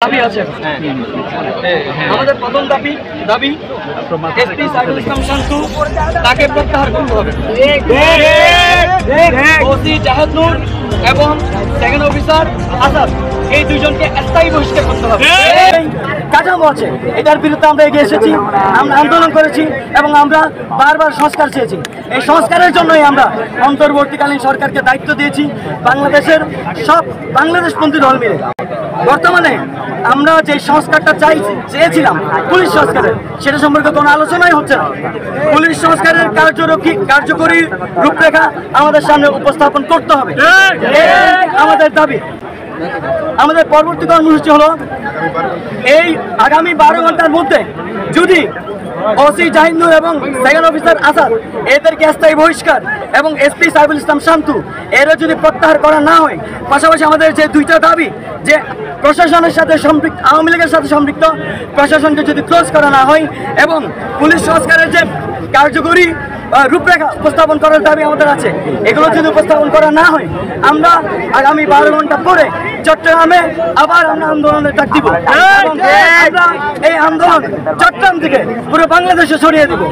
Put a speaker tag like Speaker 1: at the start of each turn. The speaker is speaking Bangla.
Speaker 1: দাবি আছে। আমাদের প্রথম দাবি এসপি সাইফুল ইসলাম শান্তু তাকে প্রত্যাহার করতে হবে। ওসি জাহাদ নূর এবং সেকেন্ড অফিসার আসাদ এই দুইজনকে স্থায়ী বহিষ্কার করতে হবে। কাঠামো আছে, এটার বিরুদ্ধে আমরা এগিয়ে এসেছি, আমরা আন্দোলন করেছি এবং আমরা বারবার সংস্কার চেয়েছি। এই সংস্কারের জন্যই আমরা অন্তর্বর্তীকালীন সরকারকে দায়িত্ব দিয়েছি, বাংলাদেশের সব বাংলাদেশপন্থী দল মিলে। বর্তমানে আমরা যে সংস্কারটা চেয়েছিলাম পুলিশ সংস্কারের, সেটা সম্পর্কে কোনো আলোচনাই হচ্ছে না। পুলিশ সংস্কারের কার্যকরী রূপরেখা আমাদের সামনে উপস্থাপন করতে হবে, আমাদের দাবি। আমাদের পরবর্তী কর্মসূচি হলো এই আগামী 12 ঘন্টার মধ্যে যদি ওসি জাহিদ নূর এবং সেকেন্ড অফিসার আসাদ এদেরকে স্থায়ী বহিষ্কার এবং এসপি সাইফুল ইসলাম শান্তু এরা যদি প্রত্যাহার করা না হয়, পাশাপাশি আমাদের যে দুইটা দাবি, যে প্রশাসনের সাথে সম্পৃক্ত আওয়ামী লীগের সাথে সম্পৃক্ত প্রশাসনকে যদি ক্লোজ করা না হয় এবং পুলিশ সংস্কারের যে কার্যকরী রূপরেখা উপস্থাপন করার দাবি আমাদের আছে, এগুলো যদি উপস্থাপন করা না হয় আমরা আগামী 12 ঘন্টা পরে চট্টগ্রামে আবার আমরা আন্দোলনের ডাক দিব এবং আমরা এই আন্দোলন চট্টগ্রাম থেকে পুরো বাংলাদেশে ছড়িয়ে দিব।